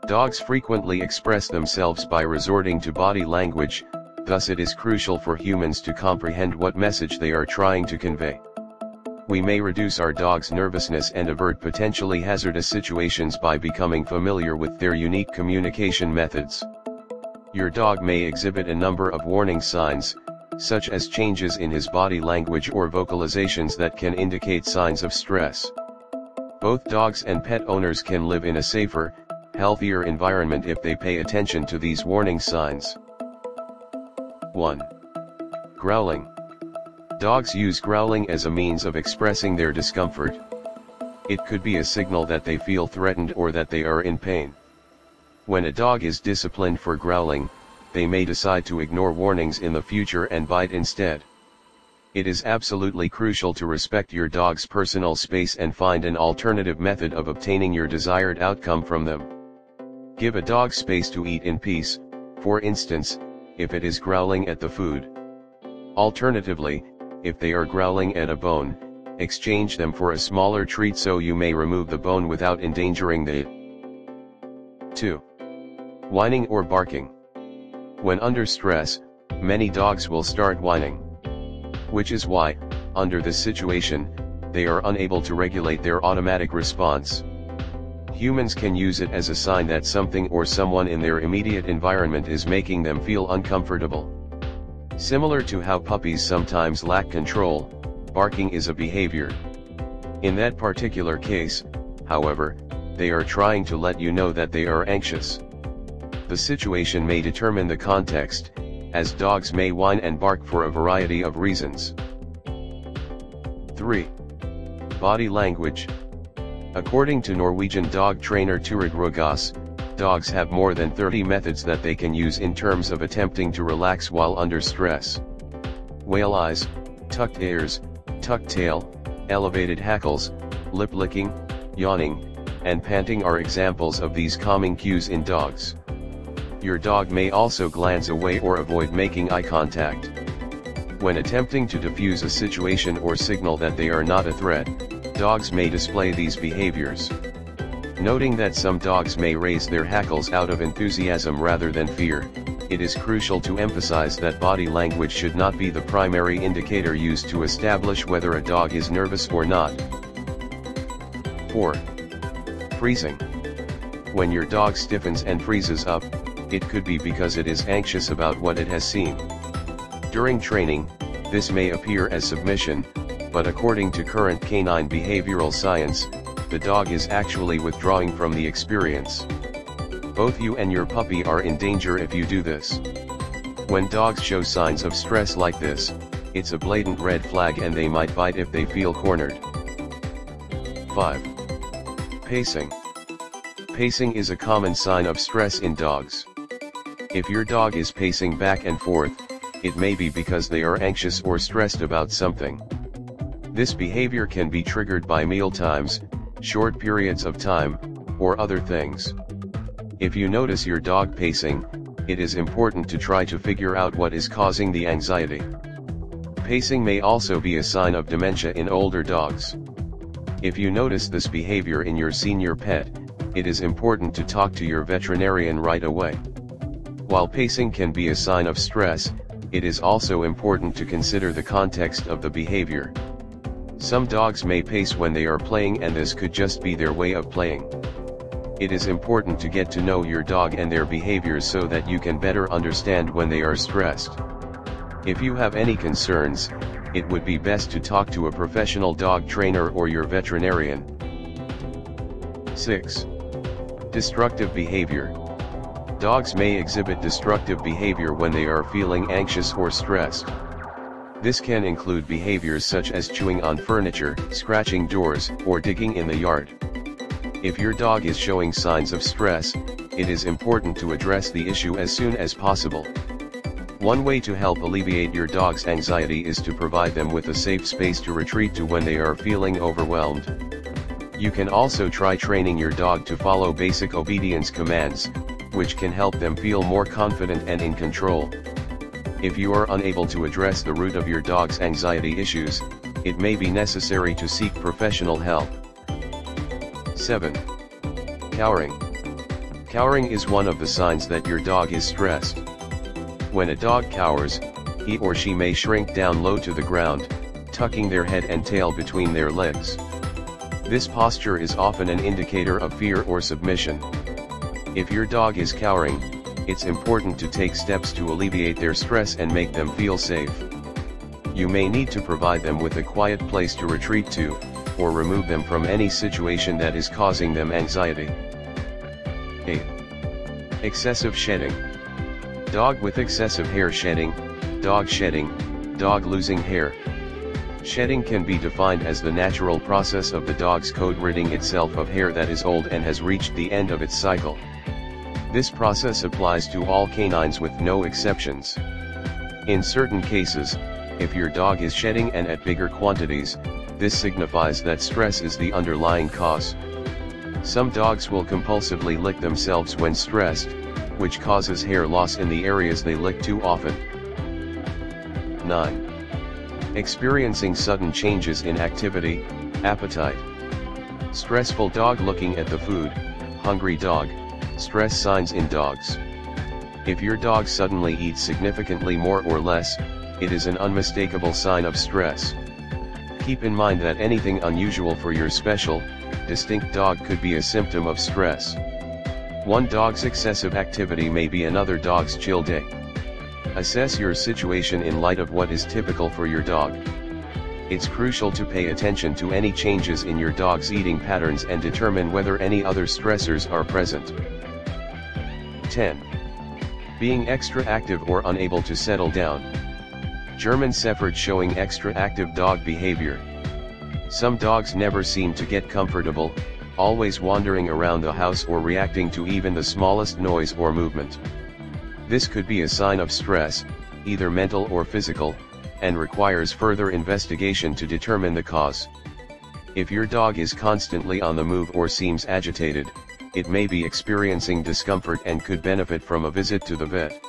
Dogs frequently express themselves by resorting to body language, thus it is crucial for humans to comprehend what message they are trying to convey. We may reduce our dog's nervousness and avert potentially hazardous situations by becoming familiar with their unique communication methods. Your dog may exhibit a number of warning signs, such as changes in his body language or vocalizations that can indicate signs of stress. Both dogs and pet owners can live in a safer, healthier environment if they pay attention to these warning signs. 1. Growling. Dogs use growling as a means of expressing their discomfort. It could be a signal that they feel threatened or that they are in pain. When a dog is disciplined for growling, they may decide to ignore warnings in the future and bite instead. It is absolutely crucial to respect your dog's personal space and find an alternative method of obtaining your desired outcome from them. Give a dog space to eat in peace, for instance, if it is growling at the food. Alternatively, if they are growling at a bone, exchange them for a smaller treat so you may remove the bone without endangering the 2. Whining or barking. When under stress, many dogs will start whining. Which is why, under this situation, they are unable to regulate their automatic response. Humans can use it as a sign that something or someone in their immediate environment is making them feel uncomfortable. Similar to how puppies sometimes lack control, barking is a behavior. In that particular case, however, they are trying to let you know that they are anxious. The situation may determine the context, as dogs may whine and bark for a variety of reasons. 3. Body language. According to Norwegian dog trainer Turid Rogas, dogs have more than 30 methods that they can use in terms of attempting to relax while under stress. Whale eyes, tucked ears, tucked tail, elevated hackles, lip licking, yawning, and panting are examples of these calming cues in dogs. Your dog may also glance away or avoid making eye contact. When attempting to diffuse a situation or signal that they are not a threat, dogs may display these behaviors. Noting that some dogs may raise their hackles out of enthusiasm rather than fear, it is crucial to emphasize that body language should not be the primary indicator used to establish whether a dog is nervous or not. 4. Freezing. When your dog stiffens and freezes up, it could be because it is anxious about what it has seen. During training, this may appear as submission, but according to current canine behavioral science, the dog is actually withdrawing from the experience. Both you and your puppy are in danger if you do this. When dogs show signs of stress like this, it's a blatant red flag and they might bite if they feel cornered. 5. Pacing. Pacing is a common sign of stress in dogs. If your dog is pacing back and forth, it may be because they are anxious or stressed about something. This behavior can be triggered by meal times, short periods of time, or other things. If you notice your dog pacing, it is important to try to figure out what is causing the anxiety. Pacing may also be a sign of dementia in older dogs. If you notice this behavior in your senior pet, it is important to talk to your veterinarian right away. While pacing can be a sign of stress, it is also important to consider the context of the behavior. Some dogs may pace when they are playing and this could just be their way of playing. It is important to get to know your dog and their behaviors so that you can better understand when they are stressed. If you have any concerns, it would be best to talk to a professional dog trainer or your veterinarian. 6. Destructive behavior. Dogs may exhibit destructive behavior when they are feeling anxious or stressed. This can include behaviors such as chewing on furniture, scratching doors, or digging in the yard. If your dog is showing signs of stress, it is important to address the issue as soon as possible. One way to help alleviate your dog's anxiety is to provide them with a safe space to retreat to when they are feeling overwhelmed. You can also try training your dog to follow basic obedience commands, which can help them feel more confident and in control. If you are unable to address the root of your dog's anxiety issues, it may be necessary to seek professional help. 7. Cowering. Cowering is one of the signs that your dog is stressed. When a dog cowers, he or she may shrink down low to the ground, tucking their head and tail between their legs. This posture is often an indicator of fear or submission. If your dog is cowering, it's important to take steps to alleviate their stress and make them feel safe. You may need to provide them with a quiet place to retreat to, or remove them from any situation that is causing them anxiety. 8. Excessive shedding. Dog with excessive hair shedding, dog losing hair. Shedding can be defined as the natural process of the dog's coat ridding itself of hair that is old and has reached the end of its cycle. This process applies to all canines with no exceptions. In certain cases, if your dog is shedding and at bigger quantities, this signifies that stress is the underlying cause. Some dogs will compulsively lick themselves when stressed, which causes hair loss in the areas they lick too often. 9. Experiencing sudden changes in activity, appetite. Stressful dog looking at the food, hungry dog, stress signs in dogs. If your dog suddenly eats significantly more or less, it is an unmistakable sign of stress. Keep in mind that anything unusual for your special, distinct dog could be a symptom of stress. One dog's excessive activity may be another dog's chill day. Assess your situation in light of what is typical for your dog. It's crucial to pay attention to any changes in your dog's eating patterns and determine whether any other stressors are present. 10. Being extra active or unable to settle down. German Shepherd showing extra active dog behavior. Some dogs never seem to get comfortable, always wandering around the house or reacting to even the smallest noise or movement. This could be a sign of stress, either mental or physical, and requires further investigation to determine the cause. If your dog is constantly on the move or seems agitated, it may be experiencing discomfort and could benefit from a visit to the vet.